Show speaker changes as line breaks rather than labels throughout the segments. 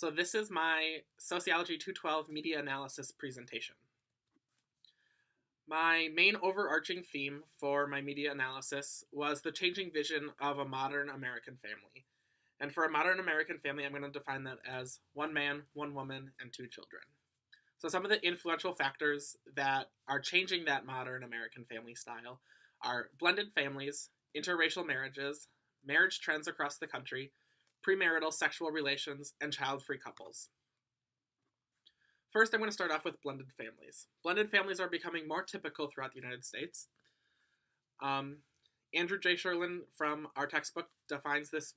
So this is my Sociology 212 media analysis presentation. My main overarching theme for my media analysis was the changing vision of a modern American family. And for a modern American family, I'm going to define that as one man, one woman, and two children. So some of the influential factors that are changing that modern American family style are blended families, interracial marriages, marriage trends across the country, premarital sexual relations, and child-free couples. First, I'm going to start off with blended families. Blended families are becoming more typical throughout the United States. Andrew J. Sherlin from our textbook defines this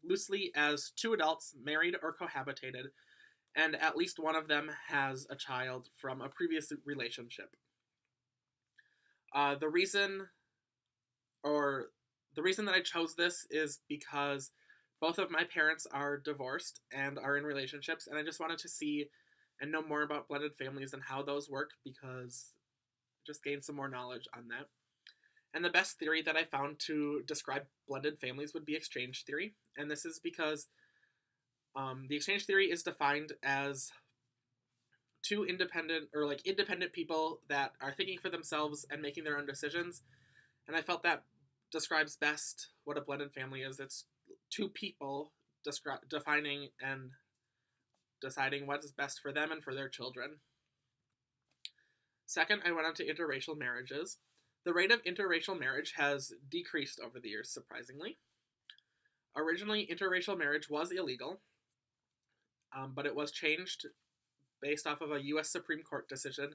loosely as two adults married or cohabitated, and at least one of them has a child from a previous relationship. The reason that I chose this is because both of my parents are divorced and are in relationships, and I just wanted to see and know more about blended families and how those work, because just gain some more knowledge on that. And the best theory that I found to describe blended families would be exchange theory, and this is because the exchange theory is defined as two independent people that are thinking for themselves and making their own decisions, and I felt that describes best what a blended family is. It's two people defining and deciding what is best for them and for their children. Second, I went on to interracial marriages. The rate of interracial marriage has decreased over the years, surprisingly. Originally, interracial marriage was illegal, but it was changed based off of a U.S. Supreme Court decision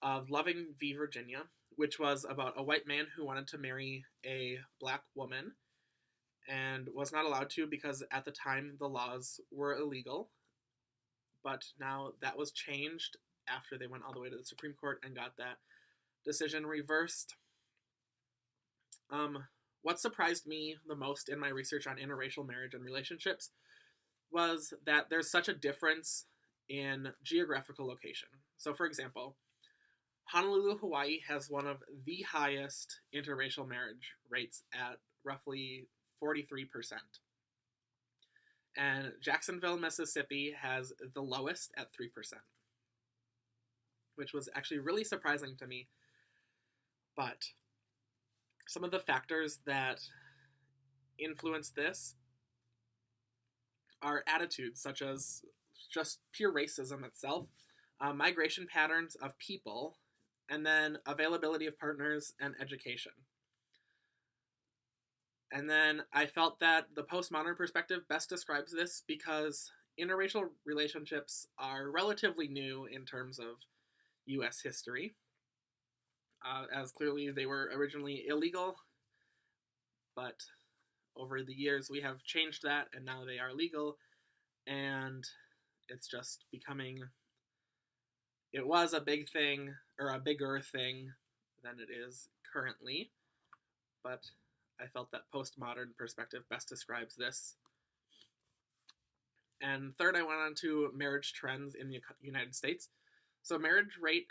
of Loving v. Virginia, which was about a white man who wanted to marry a black woman and was not allowed to because at the time the laws were illegal. But now that was changed after they went all the way to the Supreme Court and got that decision reversed. What surprised me the most in my research on interracial marriage and relationships was that there's such a difference in geographical location. So for example, Honolulu, Hawaii has one of the highest interracial marriage rates at roughly 43%. And Jacksonville, Mississippi has the lowest at 3%, which was actually really surprising to me. But some of the factors that influence this are attitudes such as just pure racism itself, migration patterns of people, and then availability of partners and education. And then I felt that the postmodern perspective best describes this because interracial relationships are relatively new in terms of U.S. history, as clearly they were originally illegal, but over the years we have changed that and now they are legal, and it's just becoming, it was a big thing, or a bigger thing than it is currently, but I felt that postmodern perspective best describes this. And third, I went on to marriage trends in the United States. So marriage rate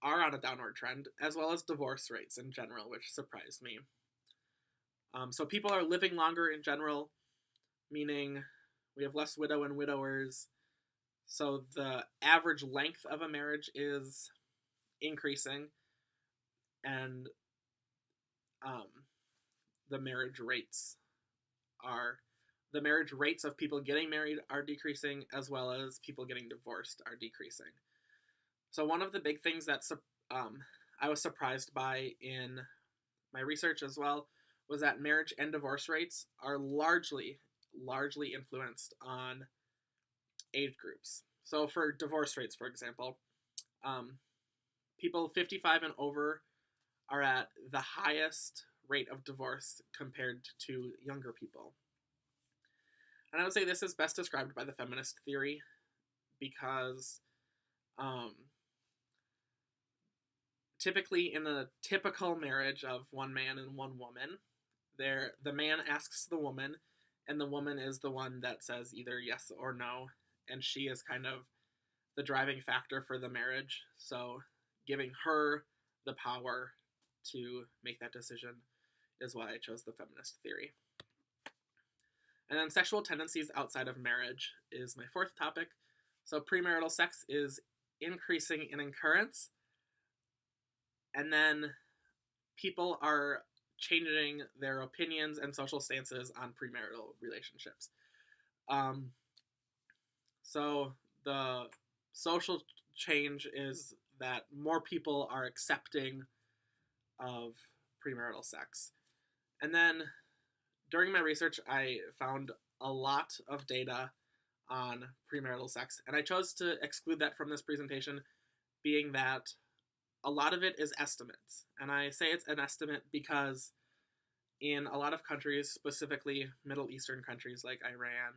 are on a downward trend, as well as divorce rates in general, which surprised me. So people are living longer in general, meaning we have less widow and widowers. So the average length of a marriage is increasing, and the marriage rates of people getting married are decreasing, as well as people getting divorced are decreasing. So one of the big things that I was surprised by in my research as well was that marriage and divorce rates are largely influenced on age groups. So for divorce rates, for example, people 55 and over are at the highest rate of divorce compared to younger people. And I would say this is best described by the feminist theory because typically in a typical marriage of one man and one woman, the man asks the woman, and the woman is the one that says either yes or no, and she is kind of the driving factor for the marriage, so giving her the power to make that decision is why I chose the feminist theory. And then sexual tendencies outside of marriage is my fourth topic. So premarital sex is increasing in occurrence, and then people are changing their opinions and social stances on premarital relationships. Um, so the social change is that more people are accepting of premarital sex. And then during my research, I found a lot of data on premarital sex, and I chose to exclude that from this presentation, being that a lot of it is estimates. And I say it's an estimate because in a lot of countries, specifically Middle Eastern countries like Iran,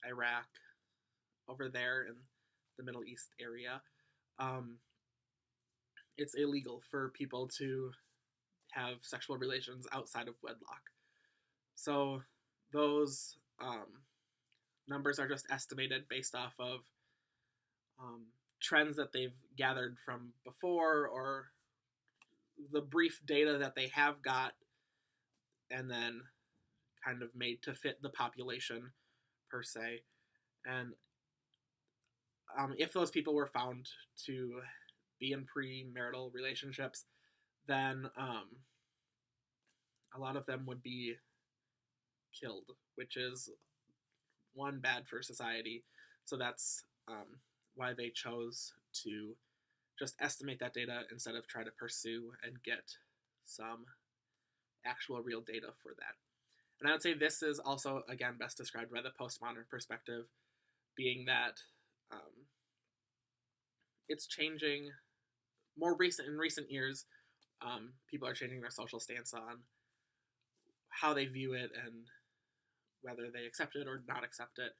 Iraq, over there in the Middle East area, it's illegal for people to have sexual relations outside of wedlock. So those numbers are just estimated based off of trends that they've gathered from before, or the brief data that they have got, and then kind of made to fit the population per se. And if those people were found to be in premarital relationships, then a lot of them would be killed, which is one, bad for society. So that's why they chose to just estimate that data instead of try to pursue and get some actual real data for that. And I would say this is also, again, best described by the postmodern perspective, being that it's changing in recent years. People are changing their social stance on how they view it and whether they accept it or not accept it.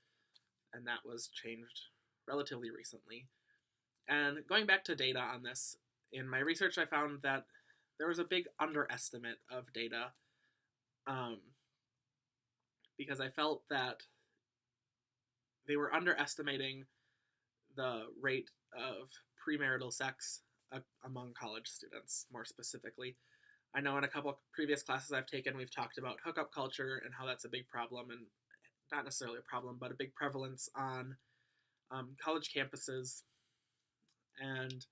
And that was changed relatively recently. And going back to data on this, in my research, I found that there was a big underestimate of data, because I felt that they were underestimating the rate of premarital sex among college students, more specifically. I know in a couple of previous classes I've taken, we've talked about hookup culture and how that's a big problem, and not necessarily a problem, but a big prevalence on college campuses. And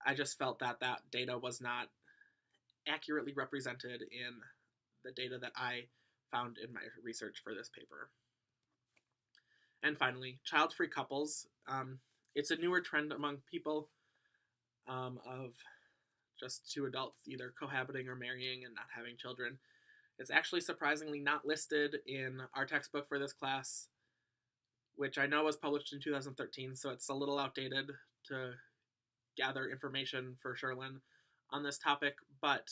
I just felt that that data was not accurately represented in the data that I found in my research for this paper. And finally, child-free couples. It's a newer trend among people of just two adults either cohabiting or marrying and not having children. It's actually surprisingly not listed in our textbook for this class, which I know was published in 2013, so it's a little outdated to gather information for Sherlin on this topic, but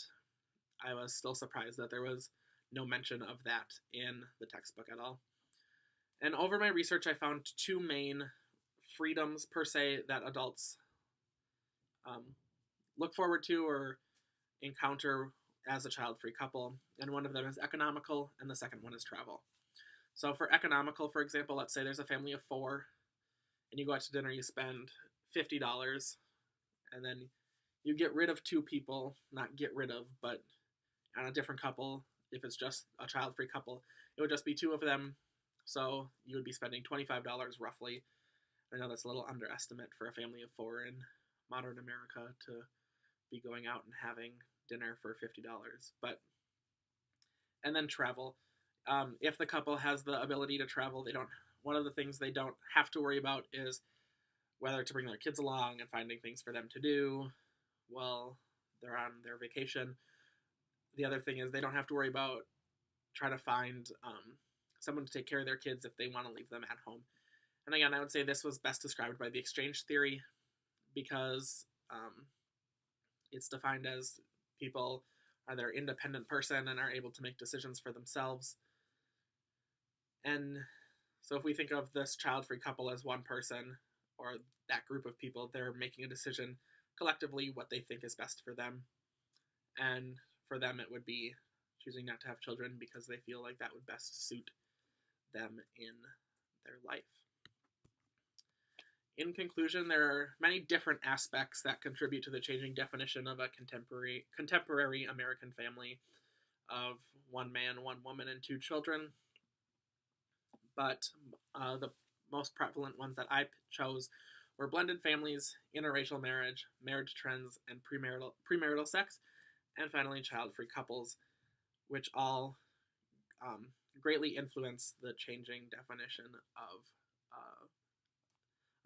I was still surprised that there was no mention of that in the textbook at all. And over my research, I found two main freedoms, per se, that adults look forward to or encounter as a child-free couple. And one of them is economical, and the second one is travel. So for economical, for example, let's say there's a family of 4, and you go out to dinner, you spend $50, and then you get rid of 2 people, not get rid of, but on a different couple, if it's just a child-free couple, it would just be 2 of them, so you would be spending $25 roughly. I know that's a little underestimate for a family of 4 in modern America to be going out and having dinner for $50, but, and then travel. If the couple has the ability to travel, one of the things they don't have to worry about is whether to bring their kids along and finding things for them to do while they're on their vacation. The other thing is they don't have to worry about trying to find someone to take care of their kids if they want to leave them at home. And again, I would say this was best described by the exchange theory, because it's defined as people are their independent person and are able to make decisions for themselves. And so if we think of this child-free couple as one person, or that group of people, they're making a decision collectively what they think is best for them. And for them, it would be choosing not to have children because they feel like that would best suit them in their life. In conclusion, there are many different aspects that contribute to the changing definition of a contemporary American family. of one man, one woman, and two children. But the most prevalent ones that I chose were blended families, interracial marriage, marriage trends, and premarital sex, and finally child-free couples, which all um, greatly influence the changing definition of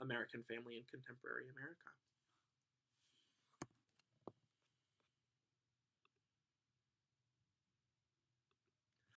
American family in contemporary America.